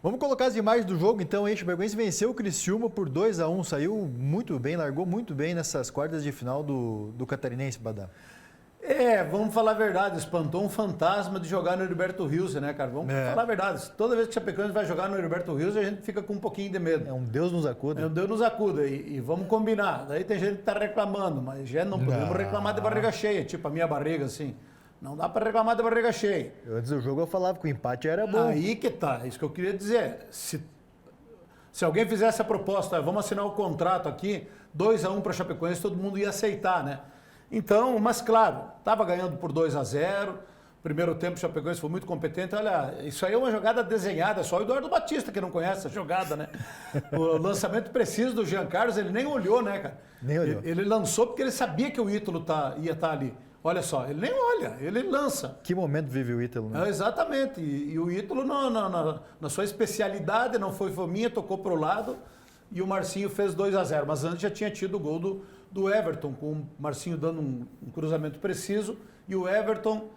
Vamos colocar as imagens do jogo, então, aí. O Chapecoense venceu o Criciúma por 2-1, saiu muito bem, largou muito bem nessas quartas de final do Catarinense, Badá. Vamos falar a verdade, espantou um fantasma de jogar no Heriberto Rios, né, cara? Vamos falar a verdade. Toda vez que o Chapecoense vai jogar no Heriberto Rios, a gente fica com um pouquinho de medo. É um Deus nos acuda. É um Deus nos acuda. E vamos combinar. Daí tem gente que tá reclamando, mas já não podemos reclamar de barriga cheia, tipo a minha barriga, assim. Não dá para reclamar de barriga cheia. Antes do jogo eu falava que o empate era bom. Aí que tá, isso que eu queria dizer. Se alguém fizesse a proposta, vamos assinar o contrato aqui, 2-1 para Chapecoense, todo mundo ia aceitar, né? Então, mas claro, estava ganhando por 2-0. Primeiro tempo o Chapecoense foi muito competente. Olha, isso aí é uma jogada desenhada, só o Eduardo Batista que não conhece essa jogada, né? O lançamento preciso do Jean Carlos, ele nem olhou, né, cara? Nem olhou. Ele lançou porque ele sabia que o Ítalo ia estar ali. Olha só, ele nem olha, ele lança. Que momento vive o Ítalo, né? Exatamente. E o Ítalo, na sua especialidade, não foi fominha, tocou para o lado e o Marcinho fez 2-0. Mas antes já tinha tido o gol do Everton, com o Marcinho dando um cruzamento preciso e o Everton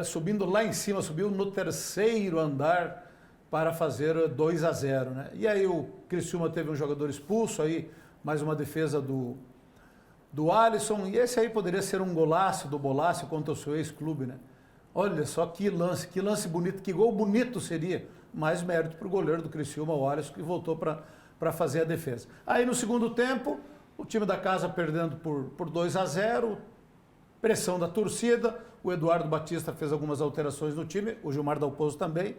subindo lá em cima, subiu no terceiro andar para fazer 2-0, né? E aí o Criciúma teve um jogador expulso, aí mais uma defesa do Alisson, e esse aí poderia ser um golaço do Bolácio contra o seu ex-clube, né? Olha só que lance bonito, que gol bonito seria, mais mérito para o goleiro do Criciúma, o Alisson, que voltou para fazer a defesa. Aí no segundo tempo, o time da casa perdendo por 2-0, pressão da torcida, o Eduardo Batista fez algumas alterações no time, o Gilmar Dalpozo também,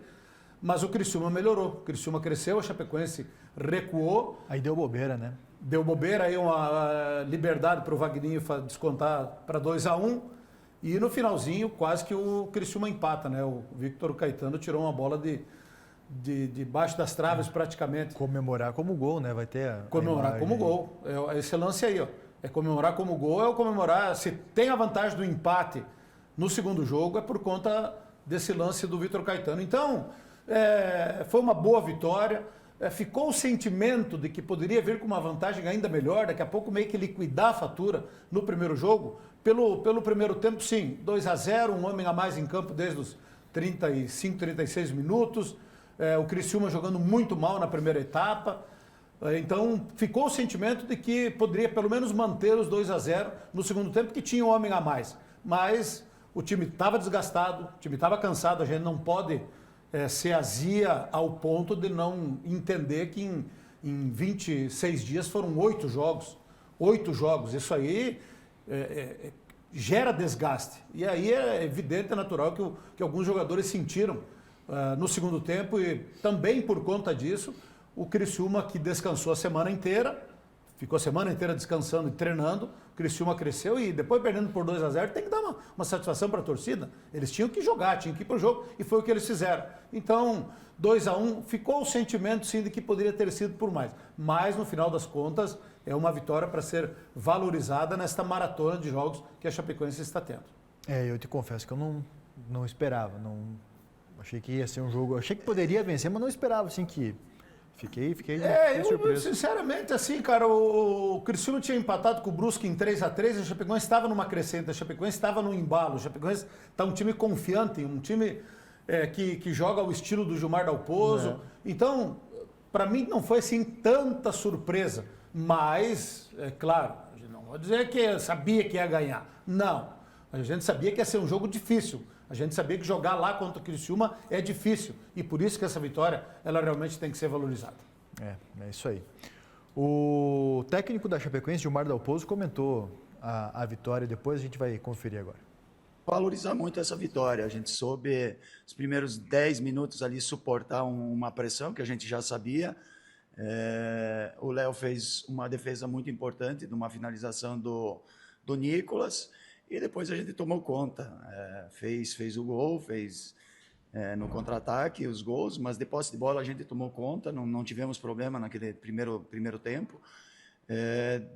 mas o Criciúma melhorou, o Criciúma cresceu, a Chapecoense recuou. Aí deu bobeira, né? Deu bobeira, aí uma liberdade para o Vagninho descontar para 2-1. E no finalzinho, quase que o Criciúma empata, né? O Victor Caetano tirou uma bola debaixo das traves praticamente. Comemorar como gol, né? Vai ter Comemorar como gol. É esse lance aí, ó. É comemorar como gol, é o comemorar. Se tem a vantagem do empate no segundo jogo, é por conta desse lance do Victor Caetano. Então, foi uma boa vitória. Ficou o sentimento de que poderia vir com uma vantagem ainda melhor, daqui a pouco meio que liquidar a fatura no primeiro jogo. Pelo primeiro tempo, sim, 2-0, um homem a mais em campo desde os 35, 36 minutos. O Criciúma jogando muito mal na primeira etapa. Então, ficou o sentimento de que poderia pelo menos manter os 2-0 no segundo tempo, que tinha um homem a mais. Mas o time estava desgastado, o time estava cansado, a gente não pode se azia ao ponto de não entender que em 26 dias foram 8 jogos. 8 jogos. Isso aí gera desgaste. E aí é evidente, é natural que alguns jogadores sentiram no segundo tempo e também por conta disso, o Criciúma, que descansou a semana inteira, ficou a semana inteira descansando e treinando, o Criciúma cresceu e depois perdendo por 2-0 tem que dar uma satisfação para a torcida. Eles tinham que jogar, tinham que ir para o jogo e foi o que eles fizeram. Então, 2-1, ficou o sentimento sim de que poderia ter sido por mais. Mas no final das contas é uma vitória para ser valorizada nesta maratona de jogos que a Chapecoense está tendo. Eu te confesso que eu não esperava, achei que ia ser um jogo, achei que poderia vencer, mas não esperava assim que Fiquei surpreso. Sinceramente, assim, cara, o Criciúma tinha empatado com o Brusque em 3-3, a Chapecoense estava numa crescente, a Chapecoense estava no embalo, a Chapecoense está um time confiante, um time que joga ao estilo do Gilmar Dalpozo. Então, para mim não foi assim tanta surpresa, mas, é claro, não vou dizer que sabia que ia ganhar, não. A gente sabia que ia ser um jogo difícil. A gente sabia que jogar lá contra o Criciúma é difícil. E por isso que essa vitória, ela realmente tem que ser valorizada. É isso aí. O técnico da Chapecoense, Gilmar Dalpozo, comentou a vitória. Depois a gente vai conferir agora. Valorizar muito essa vitória. A gente soube, os primeiros 10 minutos ali, suportar uma pressão que a gente já sabia. O Léo fez uma defesa muito importante, de uma finalização do Nicolas. E depois a gente tomou conta, fez o gol, fez no contra-ataque os gols, mas de posse de bola a gente tomou conta, não tivemos problema naquele primeiro tempo.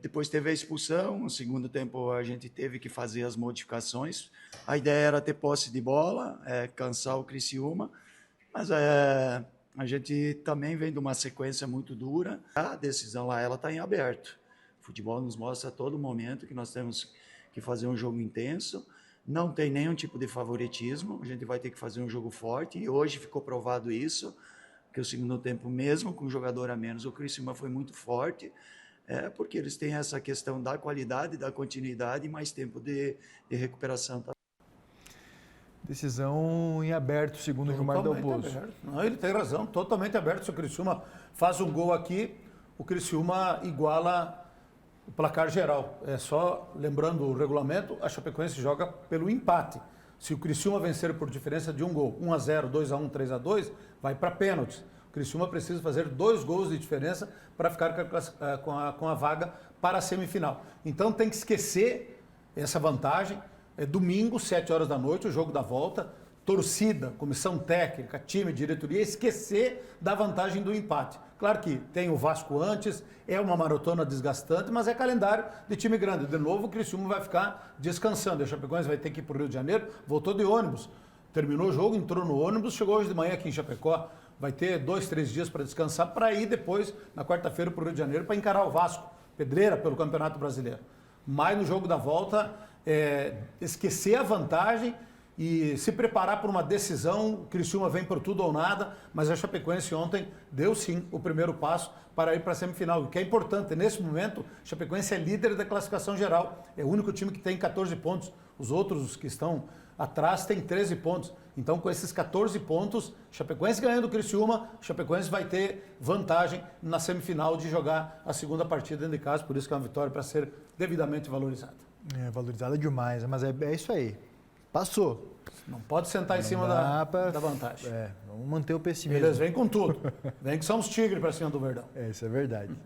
Depois teve a expulsão, no segundo tempo a gente teve que fazer as modificações. A ideia era ter posse de bola, cansar o Criciúma, mas a gente também vem de uma sequência muito dura. A decisão lá ela está em aberto. O futebol nos mostra a todo momento que nós temos que fazer um jogo intenso, não tem nenhum tipo de favoritismo, a gente vai ter que fazer um jogo forte, e hoje ficou provado isso, porque o segundo tempo, mesmo com um jogador a menos, o Criciúma foi muito forte, porque eles têm essa questão da qualidade, da continuidade e mais tempo de recuperação. Decisão em aberto, segundo o Gilmar Dalpozo. Não, ele tem razão, totalmente aberto. Se o Criciúma faz um gol aqui, o Criciúma iguala o placar geral. É só, lembrando o regulamento, a Chapecoense joga pelo empate. Se o Criciúma vencer por diferença de um gol, 1-0, 2-1, 3-2, vai para pênaltis. O Criciúma precisa fazer 2 gols de diferença para ficar com a vaga para a semifinal. Então tem que esquecer essa vantagem. É domingo, 7 horas da noite, o jogo da volta. Torcida, comissão técnica, time, diretoria, esquecer da vantagem do empate. Claro que tem o Vasco antes, é uma maratona desgastante, mas é calendário de time grande. De novo, o Criciúma vai ficar descansando. A Chapecoense vai ter que ir para o Rio de Janeiro, voltou de ônibus. Terminou o jogo, entrou no ônibus, chegou hoje de manhã aqui em Chapecó. Vai ter 2, 3 dias para descansar, para ir depois, na quarta-feira, para o Rio de Janeiro, para encarar o Vasco. Pedreira pelo Campeonato Brasileiro. Mas no jogo da volta, esquecer a vantagem e se preparar para uma decisão. O Criciúma vem por tudo ou nada, mas a Chapecoense ontem deu sim o primeiro passo para ir para a semifinal. O que é importante, nesse momento, a Chapecoense é líder da classificação geral. É o único time que tem 14 pontos. Os outros, os que estão atrás, têm 13 pontos. Então, com esses 14 pontos, Chapecoense ganhando o Criciúma, Chapecoense vai ter vantagem na semifinal de jogar a segunda partida dentro de casa. Por isso que é uma vitória para ser devidamente valorizada. Valorizada demais, mas é isso aí. Passou. Não pode sentar em cima da vantagem. Vamos manter o pessimismo. Eles vêm com tudo. Vem que são os tigres para cima do Verdão. Isso é verdade.